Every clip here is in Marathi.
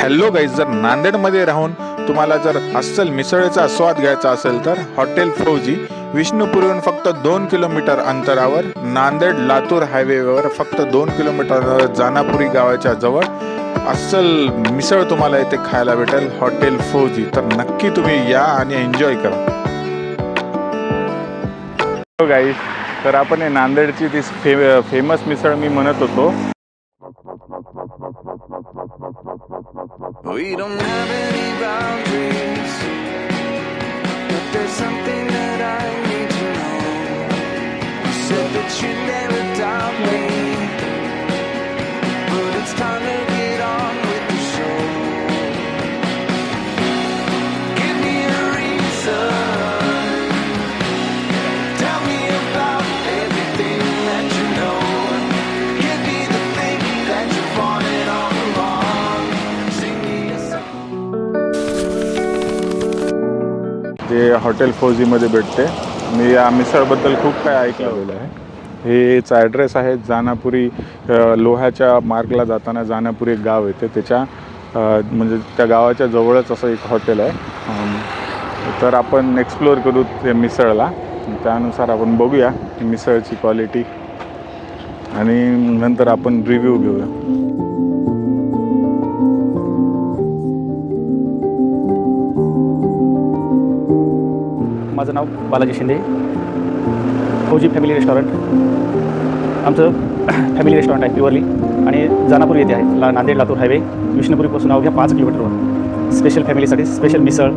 हॅलो गाईज, जर नांदेडमध्ये राहून तुम्हाला जर अस्सल मिसळीचा स्वाद घ्यायचा असेल तर हॉटेल फौजी विष्णुपुरीहून फक्त 2 किलोमीटर अंतरावर, नांदेड लातूर हायवेवर फक्त 2 किलोमीटर जानापुरी गावाच्या जवळ अस्सल मिसळ तुम्हाला इथे खायला भेटेल. हॉटेल फौजी. तर नक्की तुम्ही या आणि एन्जॉय करा. हॅलो गाईज, तर आपण नांदेडची ती फेमस मिसळ मी म्हणत होतो. We don't have any boundaries, but there's something that I need to know. You said that you never doubt me, but it's time to get on with the show. Give me a reason, tell me about everything that you know. Give me the thing that you wanted all along. Sing me a song. जे हॉटेल फौजीमध्ये भेटते. मी या मिसळबद्दल खूप काय ऐकलेलं आहे. हेचा ॲड्रेस आहे जानापुरी, लोह्याच्या मार्गला जाताना जानापुरी एक गाव येते, त्याच्या म्हणजे त्या गावाच्या जवळच असं एक हॉटेल आहे. तर आपण एक्सप्लोअर करू ते मिसळला, त्यानुसार आपण बघूया मिसळची क्वालिटी आणि नंतर आपण रिव्ह्यू घेऊया. माझं नाव बालाजी शिंदे. फौजी फॅमिली रेस्टॉरंट आमचं फॅमिली रेस्टॉरंट आहे प्युअरली, आणि जानापूर येथे आहे. नांदेड लातूर हायवे विष्णुपुरीपासून अवघ्या 5 किलोमीटरवर. स्पेशल फॅमिलीसाठी स्पेशल मिसळ,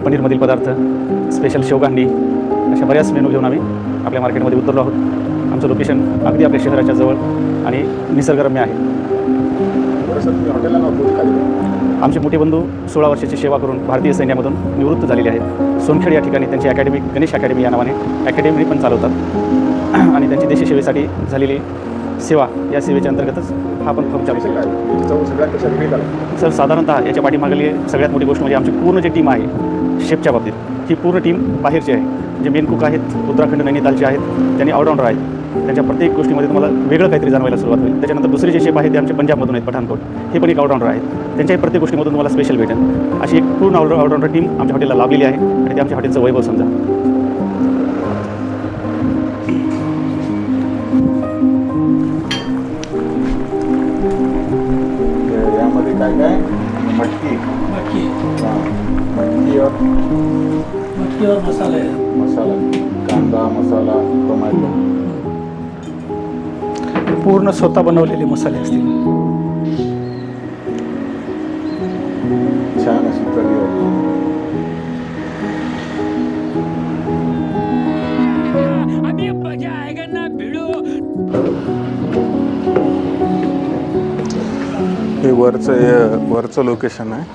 पनीरमधील पदार्थ, स्पेशल शेवगांडी, अशा बऱ्याच मेनू घेऊन आम्ही आपल्या मार्केटमध्ये उतरलो आहोत. आमचं लोकेशन अगदी आपल्या शहराच्या जवळ आणि निसर्गरम्य आहे. आमचे मोठे बंधू 16 वर्षाची सेवा करून भारतीय सैन्यामधून निवृत्त झालेले आहेत. सोनखेड या ठिकाणी त्यांची अकॅडमी, गणेश अकॅडमी या नावाने अकॅडमी पण चालवतात, आणि त्यांची देशी सेवेसाठी झालेली सेवा, या सेवेच्या अंतर्गतच हा पण फॉर्म चालू आहे. सर, साधारणतः याच्या पाठीमागली सगळ्यात मोठी गोष्ट म्हणजे आमची पूर्ण जी टीम आहे शेफच्या बाबतीत, ही पूर्ण टीम बाहेरची आहे. जे मेन कुक आहेत उत्तराखंड, नैनितालचे आहेत, त्यांनी ऑलराऊंडर आहेत. त्यांच्या प्रत्येक गोष्टीमध्ये तुम्हाला वेगळं काहीतरी जाणवायला सुरुवात होईल. त्याच्यानंतर दुसरे जे शेफ आहेत ते आमचे पंजाबमधून आहेत, पठाणकोट, हे पण एक ऑलराऊंडर आहेत. त्यांच्याही प्रत्येक गोष्टीमधून तुम्हाला स्पेशल भेटेल. अशी एक पूर्ण ऑलराऊंडर टीम आमच्या हॉटेलला लाभलेली आहे, आणि ते आमच्या हॉटेलचं वैभव समजा. यामध्ये काय काय? मटकी और मसाले, मसाला, कांदा मसाला, टोमॅटो, पूर्ण स्वतः बनवलेले मसाले असतील. छान अशी तर्री आहे. अभी मजा आएगा ना भिड़ो. हे वरचं लोकेशन आहे,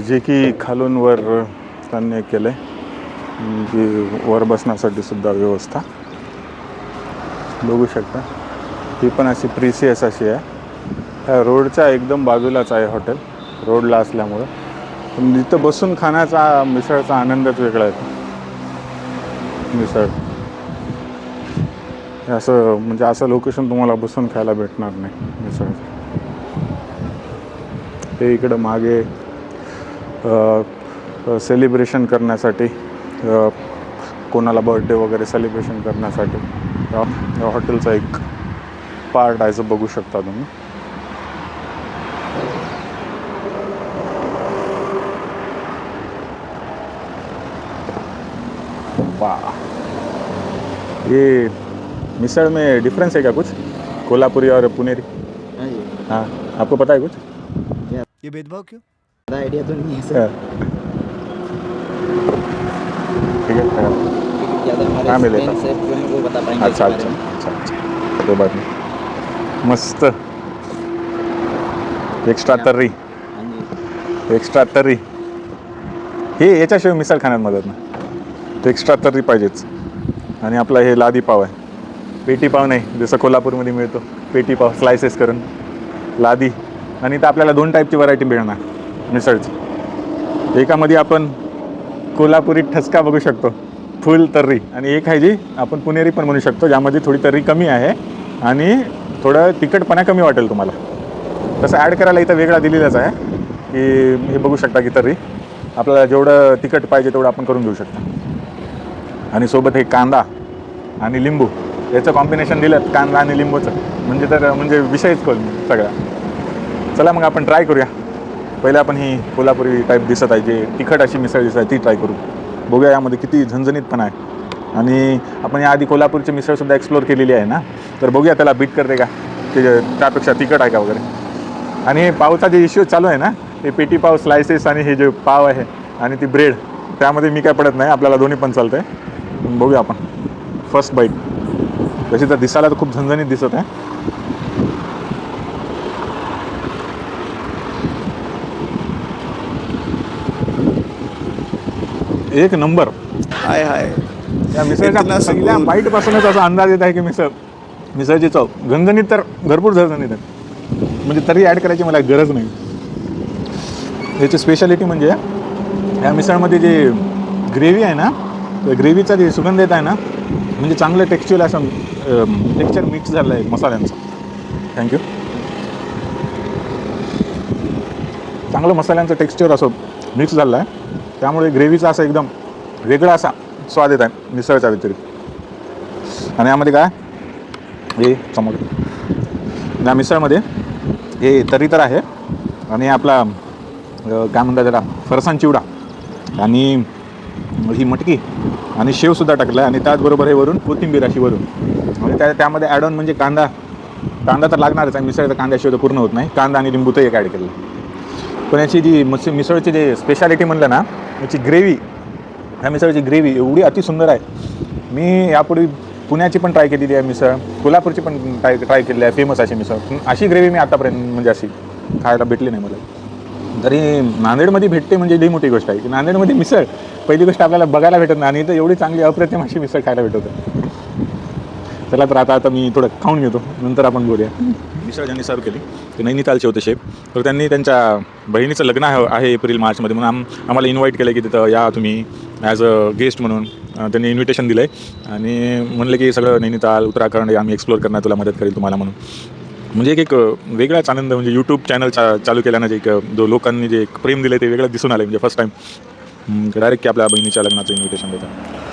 जे की खालून वर त्यांनी केलं आहे, की वर बसण्यासाठी सुद्धा व्यवस्था बघू शकता. ही पण अशी प्रिसियस अशी आहे. ह्या रोडच्या एकदम बाजूलाच आहे हॉटेल, रोडला असल्यामुळं. पण तिथं बसून खाण्याचा मिसळचा आनंदच वेगळा येतो. मिसळ असं म्हणजे असं लोकेशन तुम्हाला बसून खायला भेटणार नाही मिसळ. हे इकडं मागे सेलिब्रेशन करण्यासाठी, कोणाला बर्थडे वगैरे सेलिब्रेशन करण्यासाठी या हॉटेलचा एक पार्ट आहे, असं बघू शकता तुम्ही. वाह, ये मिसळ में डिफरेंस है क्या कुछ? कोल्हापुरी और पुनेरी? हाँ, आपको पता है कुछ? ये भेदभाव क्यों? आइडिया तो नहीं है सर. ठीक है, ज़्यादा हमारे हाँ, मिलेगा. एक्सपीरियंस है, जो है वो बता पाएंगे. अच्छा इसके अच्छा बारे में. अच्छा, कोई बात नहीं. मस्त. एक्स्ट्रा तर्री, हाँ जी. एक्स्ट्रा तर्री. हे याच्याशिवाय मिसळ खाण्यात मदत ना, तो एक्स्ट्रा तर्री पाहिजेच. आणि आपला हे लादी पाव आहे, पेटी पाव नाही जसं कोल्हापूरमध्ये मिळतो. पेटी पाव स्लायसेस करून लादी. आणि इथं आपल्याला 2 टाईपची व्हरायटी मिळणार मिसळची. एकामध्ये आपण कोल्हापुरी ठसका बघू शकतो, फुल तर्री, आणि एक आहे जी आपण पुणेरी पण म्हणू शकतो, ज्यामध्ये थोडी तर्री कमी आहे आणि थोडं तिखटपणा कमी वाटेल तुम्हाला. तसं ॲड करायला इथं वेगळा दिलेलाच आहे की हे बघू शकता की तर्री आपल्याला जेवढं तिखट पाहिजे तेवढं आपण करून घेऊ शकता. आणि सोबत हे कांदा आणि लिंबू याचं कॉम्बिनेशन दिलं कांदा आणि लिंबूचं म्हणजे विषयच खोल सगळा. चला मग आपण ट्राय करूया. पहिले आपण ही कोल्हापुरी टाईप दिसत आहे जे तिखट अशी मिसळ दिसत आहे ती ट्राय करू. बघूया यामध्ये किती झणझणीतपणा आहे. आणि आपण याआधी कोल्हापूरची मिसळसुद्धा एक्सप्लोर केलेली आहे ना, तर बघूया त्याला बीट करते का ते त्यापेक्षा तिखट आहे का वगैरे. आणि पावचा जे इश्यू चालू आहे ना ते पेटी पाव स्लायसेस आणि हे जे पाव आहे आणि ती ब्रेड त्यामध्ये मी काय पडत नाही, आपल्याला दोन्ही पण चालतं आहे. बघूया आपण फर्स्ट बाईट. तशी तर दिसायला तर खूप झणझणीत दिसत आहे. एक नंबर. हाय हाय. या मिसळच्या इतना पहिल्या सुकून. बाईटपासूनच असा अंदाज येत आहे की मिसळची चव झणझणीत तर भरपूर झणझणीत आहे. म्हणजे तरी ॲड करायची मला गरज नाही. याची स्पेशालिटी म्हणजे या मिसळमध्ये जे ग्रेव्ही आहे ना त्या ग्रेव्हीचा जे सुगंध येत आहे ना म्हणजे चांगलं टेक्स्चर असं टेक्स्चर मिक्स झालं आहे मसाल्यांचं. थँक्यू. चांगलं मसाल्यांचं टेक्स्चर असं मिक्स झालं आहे त्यामुळे ग्रेव्हीचा असा एकदम वेगळा असा स्वाद येत आहे मिसळच्या व्यतिरिक्त. आणि यामध्ये काय हे समोर या मिसळमध्ये हे तरी तर आहे आणि आपला काय म्हणतात त्याला फरसाण चिवडा आणि ही मटकी आणि शेवसुद्धा टाकला आहे आणि त्याचबरोबर हे वरून कोथिंबीर अशी वरून. म्हणजे त्यामध्ये ॲड ऑन म्हणजे कांदा तर लागणारच आहे. मिसळचा कांद्याशिवाय तर पूर्ण होत नाही. कांदा आणि लिंबू तर एक ॲड केलं. पण याची जी मिसळची जे स्पेशालिटी म्हणलं ना याची ग्रेव्ही ह्या मिसळची ग्रेव्ही एवढी अतिसुंदर आहे. मी यापूर्वी पुण्याची पण ट्राय केलेली आहे मिसळ, कोल्हापूरची पण ट्राय केलेली आहे फेमस अशी मिसळ. अशी ग्रेव्ही मी आतापर्यंत म्हणजे अशी खायला भेटली नाही मला. तरी नांदेडमध्ये भेटते म्हणजे लई मोठी गोष्ट आहे की नांदेडमध्ये मिसळ पहिली गोष्ट आपल्याला बघायला भेटत नाही आणि इथं एवढी चांगली अप्रतिम अशी मिसळ खायला भेटत. चला तर आता मी थोडं खाऊन घेतो नंतर आपण बोलूया. मिसळ ज्यांनी सर्व केली ते नैनितालचे होते शेफ. तर त्यांनी त्यांच्या बहिणीचं लग्न आहे एप्रिल मार्चमध्ये म्हणून आम्हाला इन्व्हाइट केलं की तिथं या तुम्ही ॲज अ गेस्ट म्हणून. त्यांनी इन्व्हिटेशन दिलं आहे आणि म्हणलं की सगळं नैनिताल उत्तराखंड आम्ही एक्सप्लोर करणार तुला मदत करेल तुम्हाला म्हणून. म्हणजे एक वेगळाच आनंद म्हणजे यूट्यूब चॅनल चालू केल्यानं जे जो लोकांनी जे एक प्रेम दिलं ते वेगळं दिसून आलं. म्हणजे फर्स्ट टाईम डायरेक्ट की आपल्या बहिणीच्या लग्नाचं इन्व्हिटेशन देतात.